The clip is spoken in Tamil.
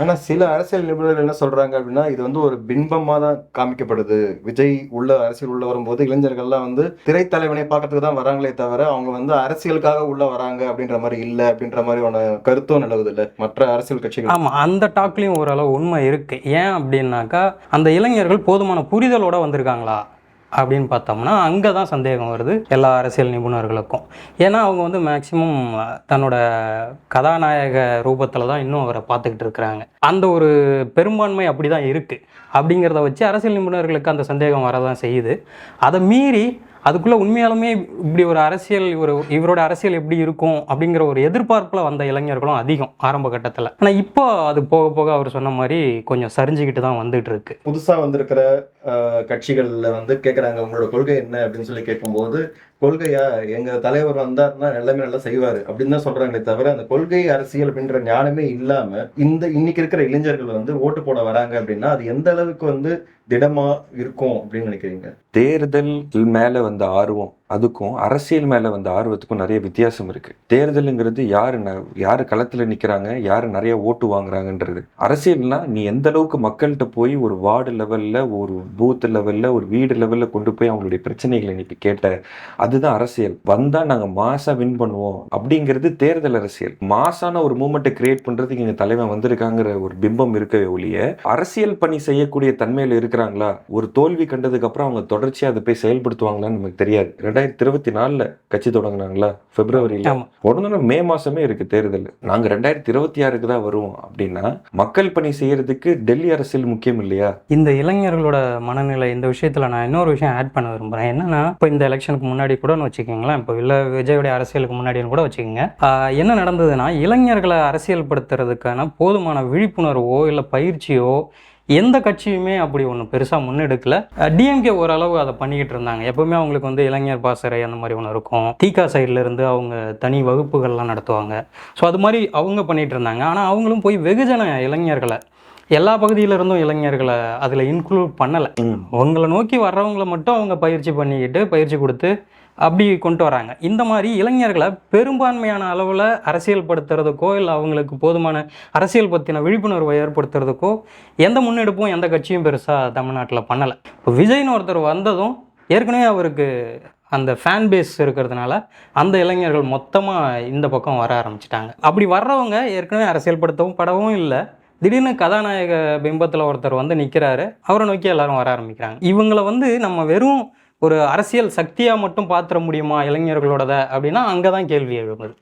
ஆனா சில அரசியல் நிபுணர்கள் என்ன சொல்றாங்க அப்படின்னா, இது வந்து ஒரு பின்பமா தான் காமிக்கப்படுது. விஜய் அரசியல் உள்ள வரும்போது இளைஞர்கள்லாம் வந்து திரைத்தலைவனை பார்க்கறதுக்கு தான் வராங்களே தவிர, அவங்க வந்து அரசியலுக்காக உள்ள வராங்க அப்படின்ற மாரி இல்ல அப்படின்ற மாதிரியான கருத்தும் நிலவுது இல்ல மற்ற அரசியல் கட்சிகள். ஆமா, அந்த டாக்லயும் ஓரளவு உண்மை இருக்கு. ஏன் அப்படின்னாக்கா, அந்த இளைஞர்கள் போதுமான புரிதலோட வந்திருக்காங்களா அப்படின்னு பார்த்தோம்னா அங்கே தான் சந்தேகம் வருது எல்லா அரசியல் நிபுணர்களுக்கும். ஏன்னா அவங்க வந்து மேக்சிமம் தன்னோட கதாநாயக ரூபத்தில் தான் இன்னும் அவரை பார்த்துக்கிட்டு இருக்கிறாங்க. அந்த ஒரு பெரும்பான்மை அப்படி தான் இருக்குது. அப்படிங்கிறத வச்சு அரசியல் நிபுணர்களுக்கு அந்த சந்தேகம் வரதான் செய்யுது. அதை மீறி அதுக்குள்ளே உண்மையாலுமே இப்படி ஒரு அரசியல் இவரோட அரசியல் எப்படி இருக்கும் அப்படிங்கிற ஒரு எதிர்பார்ப்பில் வந்த இளைஞர்களும் அதிகம் ஆரம்ப கட்டத்தில். ஆனால் இப்போ அது போக போக அவர் சொன்ன மாதிரி கொஞ்சம் சரிஞ்சுக்கிட்டு தான் வந்துட்டு இருக்கு. புதுசாக வந்திருக்கிற கட்சிகளில் வந்து கேட்குறாங்க உங்களோட கொள்கை என்ன அப்படின்னு சொல்லி கேட்கும்போது, கொள்கையா எங்க தலைவர் வந்தாருன்னா எல்லாமே நல்லா செய்வாரு அப்படின்னு தான் சொல்றாங்களே தவிர, அந்த கொள்கை அரசியல் அப்படின்ற ஞானமே இல்லாம இன்னைக்கு இருக்கிற இளைஞர்கள் வந்து ஓட்டு போட வராங்க அப்படின்னா அது எந்த அளவுக்கு வந்து திடமா இருக்கும் அப்படின்னு நினைக்கிறீங்க? தேர்தல் மேல வந்த ஆர்வம் அதுக்கும் அரசியல் மேல வந்த ஆர்வத்துக்கும் நிறைய வித்தியாசம் இருக்கு. தேர்தலுங்கிறது யாரு களத்துல நிக்கிறாங்க, யாரு நிறைய ஓட்டு வாங்குறாங்கன்றது. அரசியல்னா நீ எந்த அளவுக்கு மக்கள்கிட்ட போய் ஒரு வார்டு லெவல்ல, ஒரு பூத் லெவல்ல, ஒரு வீடு லெவல்ல கொண்டு போய் அவங்களுடைய பிரச்சனைகளை நீ கேட்ட, அதுதான் அரசியல். வந்தா நாங்க மாசா வின் பண்ணுவோம் அப்படிங்கிறது தேர்தல் அரசியல். மாசான ஒரு மூமெண்ட்டை கிரியேட் பண்றதுக்கு இங்க தலைவன் வந்திருக்காங்கிற ஒரு பிம்பம் இருக்கவே ஒழிய அரசியல் பணி செய்யக்கூடிய தன்மையில இருக்கிறாங்களா, ஒரு தோல்வி கண்டதுக்கு அப்புறம் அவங்க தொடர்ச்சியா அதை போய் செயல்படுத்துவாங்களான்னு நமக்கு தெரியாது. 2024 கட்சி தொடங்கினாங்களா, பிப்ரவரியில உடனே மே மாசமே இருக்கு தேர்தல். நாங்க 2026 தான் வருவோம் அப்படின்னா மக்கள் பணி செய்யறதுக்கு டெல்லி அரசியல் முக்கியம் இல்லையா? இந்த இளைஞர்களோட மனநிலை இந்த விஷயத்துல நான் இன்னொரு விஷயம் ஆட் பண்ண விரும்புறேன். என்னன்னா, இப்போ இந்த எலெக்ஷனுக்கு முன்னாடி கூட வச்சுக்கோங்களேன், இப்போ விஜயோடைய அரசியலுக்கு முன்னாடின்னு கூட வச்சுக்கோங்க, என்ன நடந்ததுன்னா அரசியல்களை அரசியல்படுத்துறதுக்கான போதுமான விழிப்புணர்வோ இல்லை பயிற்சியோ எந்த கட்சியுமே அப்படி ஒன்று பெருசாக முன்னெடுக்கல. டிஎம்கே ஓரளவு அதை பண்ணிக்கிட்டு இருந்தாங்க. எப்பவுமே அவங்களுக்கு வந்து இளைஞர் பாசறை அந்த மாதிரி ஒன்று இருக்கும். தீகா சைடில் இருந்து அவங்க தனி வகுப்புகள்லாம் நடத்துவாங்க. ஸோ அது மாதிரி அவங்க பண்ணிகிட்டு இருந்தாங்க. ஆனால் அவங்களும் போய் வெகுஜன இளைஞர்களை, எல்லா பகுதியிலிருந்தும் இளைஞர்களை அதில் இன்க்ளூட் பண்ணலை. அவங்களை நோக்கி வர்றவங்களை மட்டும் அவங்க பயிற்சி கொடுத்து அப்படி கொண்டு வராங்க. இந்த மாதிரி இளைஞர்களை பெரும்பான்மையான அளவில் அரசியல்படுத்துறதுக்கோ இல்லை அவங்களுக்கு போதுமான அரசியல் பற்றின விழிப்புணர்வை ஏற்படுத்துறதுக்கோ எந்த முன்னெடுப்பும் எந்த கட்சியும் பெருசாக தமிழ்நாட்டில் பண்ணலை. இப்போ விஜய்னு ஒருத்தர் வந்ததும் ஏற்கனவே அவருக்கு அந்த ஃபேன் பேஸ் இருக்கிறதுனால அந்த இளைஞர்கள் மொத்தமாக இந்த பக்கம் வர ஆரம்பிச்சிட்டாங்க. அப்படி வர்றவங்க ஏற்கனவே அரசியல்படுத்தவும் படவும் இல்லை. திடீர்னு கதாநாயக பிம்பத்தில் ஒருத்தர் வந்து நிற்கிறாரு, அவரை நோக்கி எல்லாரும் வர ஆரம்பிக்கிறாங்க. இவங்களை வந்து நம்ம வெறும் ஒரு அரசியல் சக்தியாக மட்டும் பார்த்துட முடியுமா இளைஞர்களோடத அப்படின்னா அங்கே தான் கேள்வி எழுப்புது.